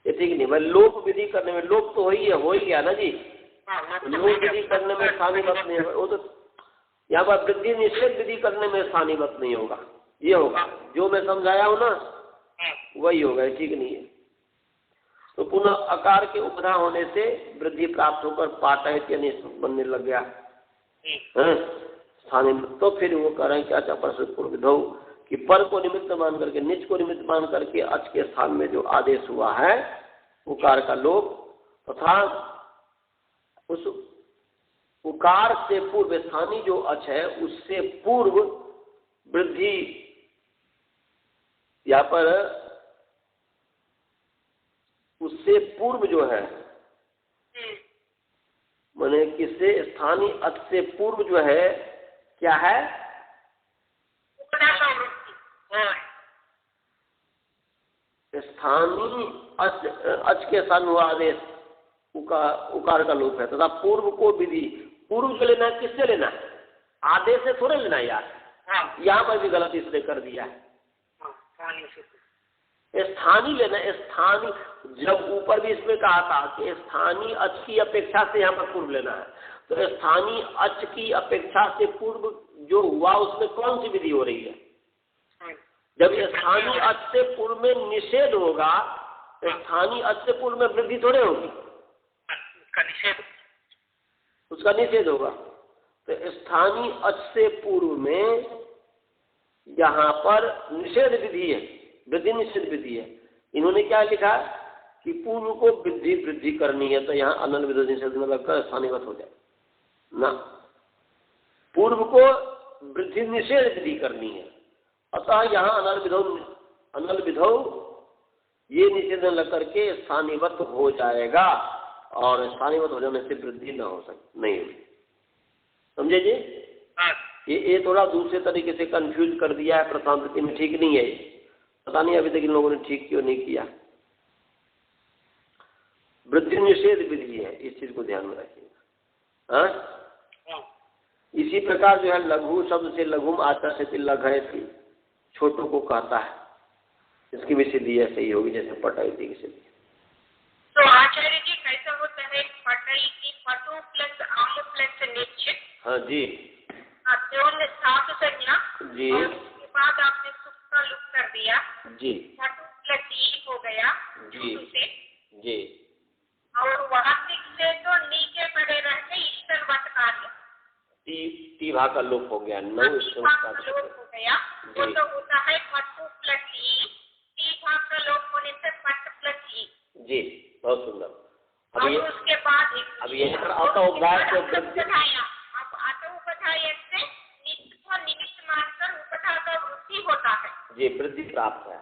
ये ठीक नहीं। भाई लोप विधि करने में लोप तो हो ही गया ना जी, लोप विधि करने में स्थानीयवत नहीं होगा। वो तो यहाँ पर वृद्धि निषेध विधि करने में स्थानीयवत नहीं होगा, ये होगा जो मैं समझाया हूँ ना, वही होगा, ये ठीक नहीं है। तो पुनः आकार के उपधा होने से वृद्धि प्राप्त होकर पाठयत यानी बनने लग गया स्थानीय। तो फिर वो कह रहे हैं कि अच्छा परसपूर्व विधौ कि पर को निमित्त मान करके, निच को निमित्त मान करके अच के स्थान में जो आदेश हुआ है उकार का लोप, तथा उस उकार से पूर्व स्थानीय जो अच है उससे पूर्व वृद्धि, यहाँ पर उससे पूर्व जो है माने किससे, स्थानीय अच से पूर्व जो है क्या है, स्थानीय अच के स्थान हुआ आदेश उकार का लोप है, तथा पूर्व को विधि, पूर्व से लेना है, किससे लेना है, आदेश से थोड़े लेना यार, यहाँ पर भी गलत इसने कर दिया है। स्थानीय लेना, स्थानीय, जब ऊपर भी इसमें कहा था कि स्थानीय अच की अपेक्षा से यहाँ पर पूर्व लेना है, तो स्थानीय अच की अपेक्षा से पूर्व जो हुआ उसमें कौन सी विधि हो रही है? जब स्थानीय अच से पूर्व में निषेध होगा, स्थानीय अच से पूर्व में वृद्धि थोड़े होगी, उसका निषेध होगा। तो स्थानीय अच से पूर्व में यहाँ पर निषेध विधि है, वृद्धि निषेध विधि है। इन्होंने क्या लिखा कि पूर्व को वृद्धि करनी है, तो यहाँ अनल विधि निषेध में लगकर स्थानीयवत हो जाए ना, पूर्व को वृद्धि निषेध विधि करनी है, अतः यहाँ अनल विधौ ये निषेध लग करके स्थानीयवत हो जाएगा, और स्थानीयवत हो जाने से वृद्धि न हो सकती, नहीं होगी, समझे जी? ये थोड़ा दूसरे तरीके से कंफ्यूज कर दिया है प्रथम में, ठीक नहीं है, पता नहीं अभी तक इन लोगों ने ठीक क्यों नहीं किया। वृद्धि निषेध विधि है, इस चीज को ध्यान में रखिएगा। इसी प्रकार जो है लघु शब्द से लघुम आता से लघ थी, छोटों को कहता है, इसकी भी सिद्धि ऐसे ही होगी जैसे पटाई थी की सिद्धि। तो आचार्य जी कैसा होता है पटाई की, पटु प्लस आम प्लस निच? हाँ जी, सात संज्ञा जी, उसके बाद आपने सुख का लुक कर दिया जी, पटु प्लस ई हो गया जी से जी, और वार्तिक से तो नीचे पड़े रहते ईश्वरवत कार्य, टी भाग का लोप हो गया, नौ लोप हो गया, वो तो होता है पटु प्लस ई, टी भाग का लोप होने से पट प्लस ई। जी, बहुत सुंदर। अभी उसके बाद अब यहाँ पर आता उपधाय को बताया, अब आता उपधाय से निमित्त मानकर उपधा का वृद्धि होता है, जी, वृद्धि प्राप्त है,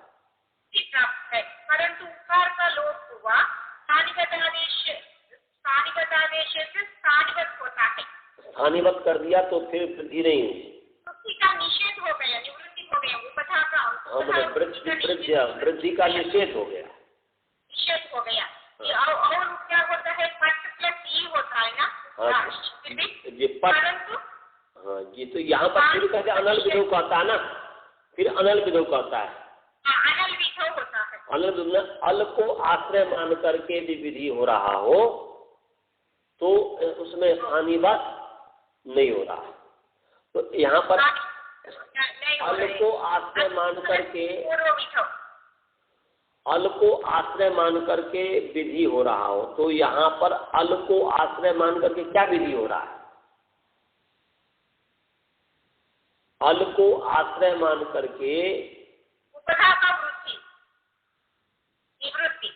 परंतु उकार का लोप हुआ, स्थानीयवत आदेश से स्थानीयवत होता है, स्थानीयवत कर दिया तो फिर वृद्धि नहीं हुई, उसी का निषेध हो गया, निवृत्ति हो गया, उपधा का हमने वृद्धि का निषेध हो गया। निषेध हो गया। और क्या होता है, पट प्लस ई होता है ना। हाँ ये पट, हाँ ये तो यहाँ पर फिर कहते अनल विधौ कहता है ना, फिर अनल विधौ कहता है। अनल विधौ होता है। अनल अल को आश्रय मान करके भी विधि हो रहा हो तो उसमें स्थानीयवाद नहीं हो रहा। तो यहाँ पर अल को आश्रय मान करके, अल को आश्रय मान करके विधि हो रहा हो तो यहाँ पर अल को आश्रय मान करके क्या विधि हो रहा है? अल को आश्रय मान करके उपधा का वृत्ति, निवृत्ति,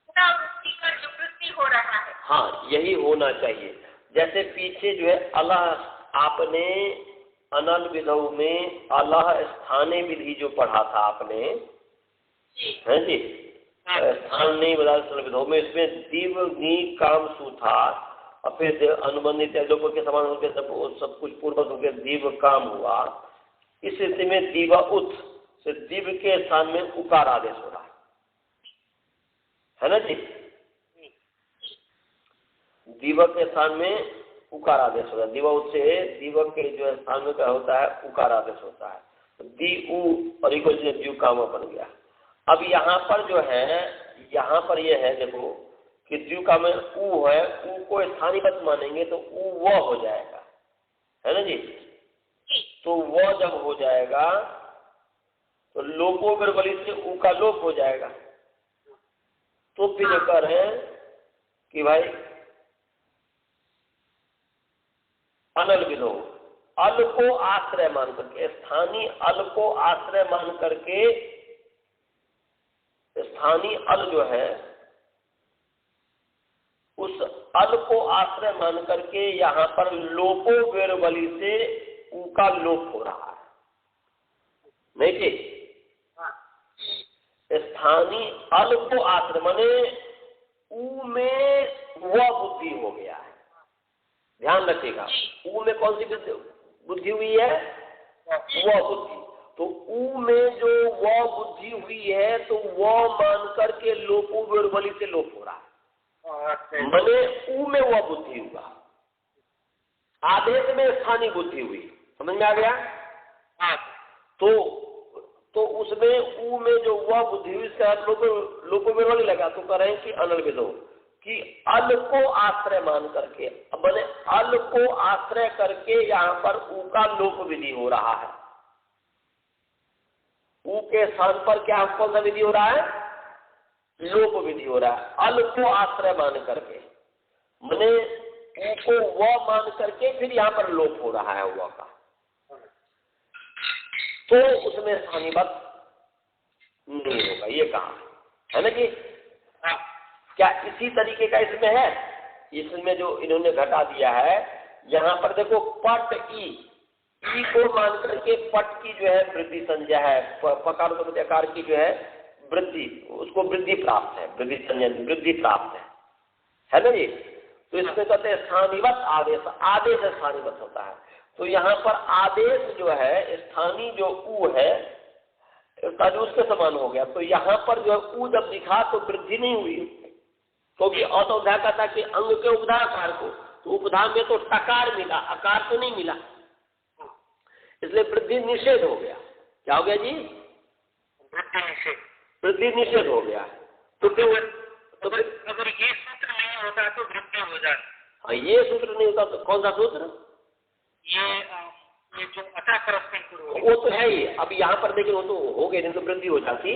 वृत्ति का निवृत्ति हो रहा है। हाँ यही होना चाहिए। जैसे पीछे जो है अलह आपने अनल विधौ में अलह स्थाने विधि जो पढ़ा था आपने, है जी, स्थान नहीं बता विधौ में, इसमें दीव नी काम सु था और फिर अनुबंधित लोगों के समान होकर सब कुछ पूर्वक होकर दीव काम हुआ। इस स्थिति में दीवा उत से दीव के स्थान में उकार आदेश हो रहा है ना जी। दीवक के स्थान में उकार आदेश होता है। दीवक से दीवक के जो स्थान में क्या होता है, उकार आदेश होता है। दी उ और इको दीव काम बन गया। अब यहाँ पर जो है, यहाँ पर ये है देखो कि द्यू का में उ है, उ को स्थानीयवत मानेंगे तो उ व हो जाएगा, है ना जी। तो व जब हो जाएगा तो लोपो बली से उ का लोप हो जाएगा। तो फिर कह रहे हैं कि भाई अनल विधौ, अल को आश्रय मान करके, स्थानीय अल को आश्रय मान करके, स्थानीय अल जो है उस अल को आश्रय मान करके यहाँ पर लोपो बली से उ का लोप हो रहा है, नहीं जी। स्थानीय अल को आश्रय माने उ में वह बुद्धि हो गया है। ध्यान रखिएगा, उ में कौन सी बुद्धि हुई है, वह बुद्धि। तो उ में जो वह बुद्धि हुई है तो वह मान करके लोपो बली से लोप हो रहा है, मने उ में वह बुद्धि हुआ। आदेश में स्थानीय बुद्धि हुई, समझ में आ गया। तो उसमें उ में जो वह बुद्धि हुई इसका लोपो बली लगा। तो कह रहे हैं कि अनल विधौ कि अल को आश्रय मान करके, मैंने अल को आश्रय करके यहाँ पर उ का लोप विधि हो रहा है। उ के स्थान पर क्या कौन सा विधि हो रहा है, लोप विधि हो रहा है। अल को आश्रय मान करके मैंने उ को व मान करके फिर यहाँ पर लोप हो रहा है व का, तो उसमें स्थानीयवत नहीं होगा, ये कहा है ना कि क्या इसी तरीके का इसमें है। इसमें जो इन्होंने घटा दिया है, यहाँ पर देखो पट ई को मान करके पट की जो है वृद्धि संज्ञा है, पकार आकार की जो है वृद्धि, उसको वृद्धि प्राप्त है, वृद्धि संज्ञा वृद्धि प्राप्त है ना जी। तो इसमें कहते हैं स्थानीयवत आदेश, आदेश स्थानीयवत होता है। तो यहाँ पर आदेश जो है स्थानीय जो उ है उसके समान हो गया। तो यहाँ पर जो उ जब दिखा तो वृद्धि नहीं हुई, क्योंकि औतोधा कहता कि अंग के उपधा आकार को, तो उपधा में तो टकार मिला, आकार तो नहीं मिला, इसलिए वृद्धि निषेध हो गया। क्या हो गया जी, वृद्धि निषेध हो गया। तो अगर ये सूत्र नहीं होता तो वृद्धि हो जाए। हाँ ये सूत्र नहीं होता तो कौन सा सूत्र, ये जो वो तो है ही। अब यहाँ पर देखिए वो तो हो गए, नहीं तो वृद्धि हो जाती।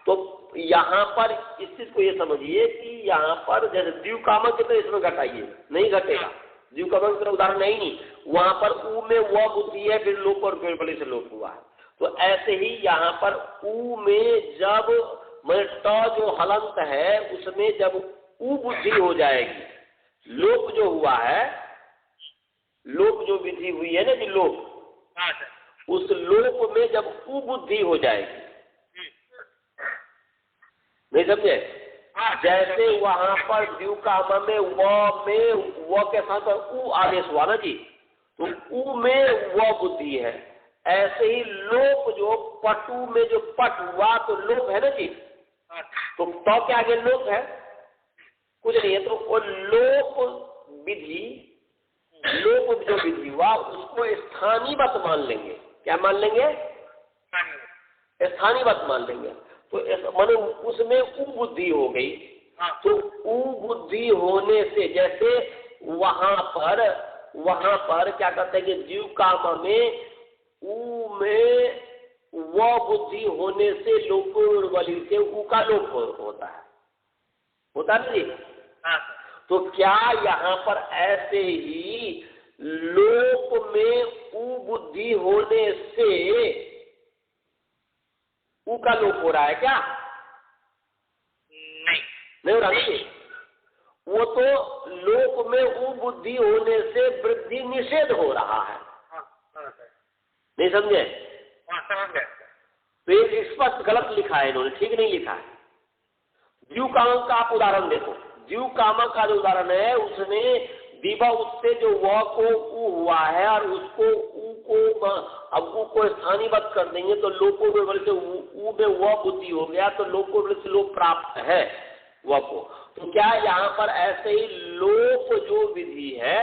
तो यहाँ पर इस चीज को ये समझिए कि यहाँ पर जैसे द्यू कामक तो इसमें घटाइए, नहीं घटेगा। द्यू कामक का उदाहरण है ही नहीं, वहां पर उ में वह बुद्धि है, फिर लोप और बली से लोप हुआ है। तो ऐसे ही यहाँ पर उ में जब ट जो हलंत है उसमें जब उ बुद्धि हो जाएगी, लोप जो हुआ है, लोप जो विधि हुई है ना कि लोप, उस लोप में जब उ बुद्धि हो जाएगी, नहीं समझे। जैसे वहां पर द्यू कामा में व के साथ उ आदेश हुआ ना जी, तो उ में व बुद्धि है, ऐसे ही लोप जो पटु में जो पट हुआ तो लोप है ना जी, तो के आगे लोप है, कुछ नहीं है, तो वो लोप विधि, लोप जो विधि हुआ उसको स्थानीयवत मान लेंगे। क्या मान लेंगे? स्थानीयवत मान लेंगे। तो मानो उसमें उ बुद्धि हो गई, तो उ बुद्धि होने से जैसे वहां पर क्या कहते हैं कि जीव काम में उ में वह बुद्धि होने से लोप वाली से उ का लोप होता है जी। तो क्या यहाँ पर ऐसे ही लोप में उ बुद्धि होने से उ का लोप हो रहा है क्या? नहीं हो रहा नहीं। वो तो लोप में उ बुद्धि होने से वृद्धि निषेध हो रहा है। नहीं समझे? तो ये स्पष्ट गलत लिखा है इन्होंने, ठीक नहीं लिखा है। जीव कामक का आप उदाहरण देखो, जीव कामक का जो उदाहरण है उसमें दीवा उससे जो वह को उ हुआ है और उसको उ को अब उ को स्थानीयवत कर देंगे तो लोको में बल्कि उ में वह बुद्धि हो गया, तो लोको में से लोप प्राप्त है वह को। तो क्या यहाँ पर ऐसे ही लोप जो विधि है,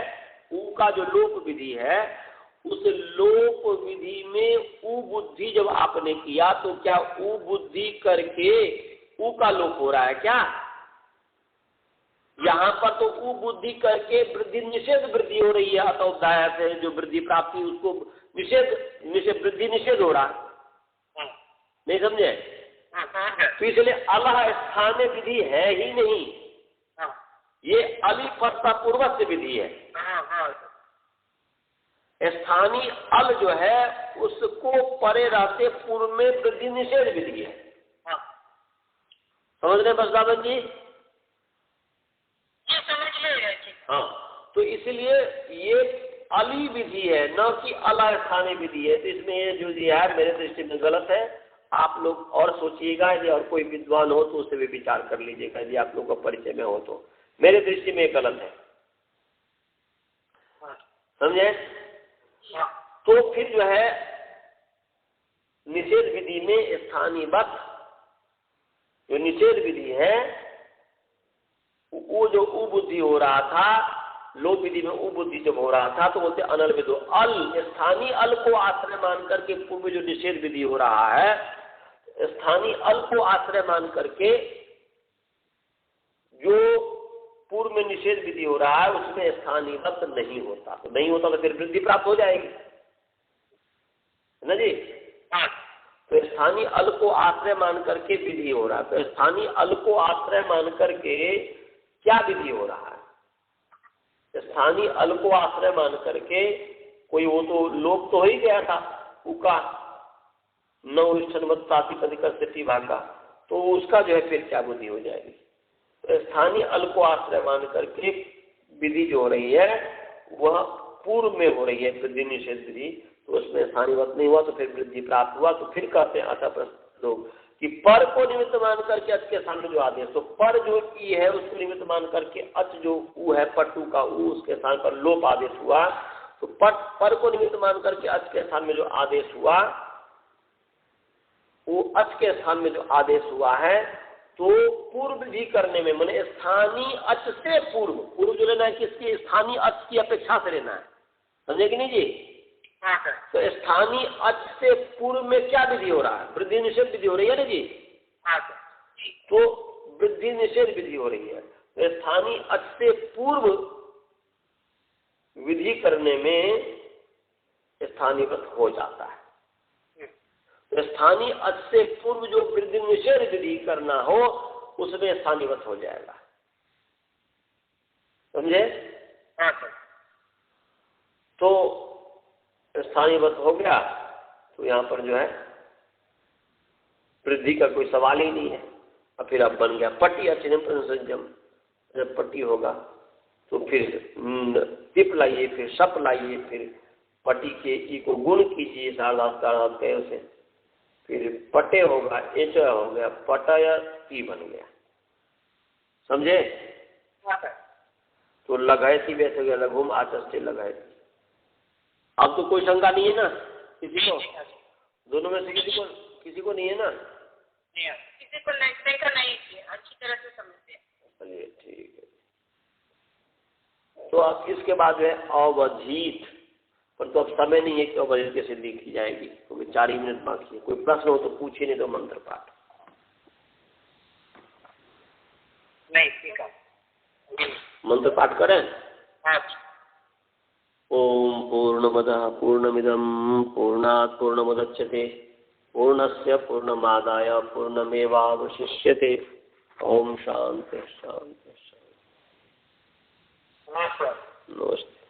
उ का जो लोप विधि है, उस लोप विधि में उ बुद्धि जब आपने किया तो क्या उ बुद्धि करके उ का लोप हो रहा है क्या? यहाँ पर तो उ बुद्धि करके वृद्धि निषेध वृद्धि हो रही है, अतोध्याय से जो वृद्धि प्राप्ति उसको निषेध वृद्धि निषेध हो रहा है। नहीं समझे? तो इसलिए अलह स्थानीय विधि है ही नहीं, ये अलिपत्ता पूर्वक विधि है। स्थानीय अल जो है उसको परे रहते पूर्व में वृद्धि निषेध विधि है। समझ रहे बसदावन जी? हाँ, तो इसलिए ये अली विधि है, न कि अला स्थानीय विधि है। तो इसमें ये जो दिया है मेरे दृष्टि में गलत है। आप लोग और सोचिएगा, यदि और कोई विद्वान हो तो उससे भी विचार कर लीजिएगा, यदि आप लोग का परिचय में हो तो। मेरे दृष्टि में गलत है, समझे? तो फिर जो है निषेध विधि में स्थानीयवत जो निषेध विधि है, वो जो उ बुद्धि हो रहा था, लोप विधि में उ बुद्धि जब हो रहा था तो बोलते अनल विधो अल, स्थानीय अल को आश्रय मान करके पूर्व जो निषेध विधि हो रहा है, स्थानीय अल को आश्रय मान करके जो पूर्व में निषेध विधि हो रहा है उसमें स्थानीयवत नहीं होता। तो नहीं होता तो फिर वृद्धि प्राप्त हो जाएगी, है ना जी? तो स्थानीय अल को आश्रय मान करके विधि हो रहा है। तो स्थानीय अल को आश्रय मान करके क्या विधि हो रहा है? स्थानीय अल को आश्रय मान करके कोई वो तो लोप तो हो ही गया था उका नौष्ठनवत्तातिपदिक भागा, तो उसका जो है फिर क्या बुद्धि हो जाएगी? तो स्थानीय अल को आश्रय मान करके विधि जो हो रही है वह पूर्व में हो रही है वृद्धि निषेध विधि, तो उसमें स्थानीयवत नहीं हुआ तो फिर वृद्धि प्राप्त हुआ। तो फिर कहते हैं अतः प्रश्न लोग कि पर को निमित्त मान करके अच के सामने जो आदेश, तो पर जो ई है उसको निमित्त मान करके अच जो उ है पटु का उ, उसके स्थान पर लोप आदेश हुआ। तो पर को निमित्त मान करके अच के स्थान में जो आदेश हुआ, वो अच के स्थान में जो आदेश हुआ है तो पूर्व भी करने में मैंने स्थानीय अच से पूर्व जो लेना है किसकी? स्थानीय अच की अपेक्षा से लेना है, समझे कि नहीं जी? तो स्थानीय अच से पूर्व में क्या विधि हो रहा है? वृद्धि निषेध विधि हो रही है ना जी? तो वृद्धि निषेध विधि हो रही है, तो स्थानीय अच से पूर्व विधि करने में स्थानीयवत हो जाता है। तो स्थानीय अच से पूर्व जो वृद्धि निषेध विधि करना हो उसमें स्थानीयवत हो जाएगा, समझे? तो स्थानीयवत हो गया तो यहाँ पर जो है वृद्धि का कोई सवाल ही नहीं है। और फिर अब बन गया पट्टी अचिनम संजम, जब पट्टी होगा तो फिर टिप लाइए, फिर सप लाइए, फिर पट्टी के ई को गुण कीजिए सार्वधातुक से, फिर पटे होगा एच हो गया, पटय ती बन गया, समझे? तो लगाए थी वैसे हो गया लघुम आचस्ते लगाए। अब तो कोई शंका नहीं है ना, किसी को? दोनों में से किसी को नहीं है ना? किसी को नहीं का नहीं किया, अच्छी तरह से समझते हैं। चलिए ठीक है। तो अब इसके बाद है अवधीत, पर तो अब समय नहीं है कि अवधीत कैसे लिखी जाएगी, क्योंकि 4 ही मिनट बाकी है। कोई प्रश्न हो तो पूछिए, नहीं तो मंत्र पाठ। नहीं ठीक है, मंत्र पाठ करें। हाँ। ओम पूर्णमदः पूर्णमिदं पूर्णात् पूर्णमुदच्यते पूर्णस्य पूर्णमादाय पूर्णमेवावशिष्यते। ओम शांति शांति शांति। नमस्कार। नमस्ते।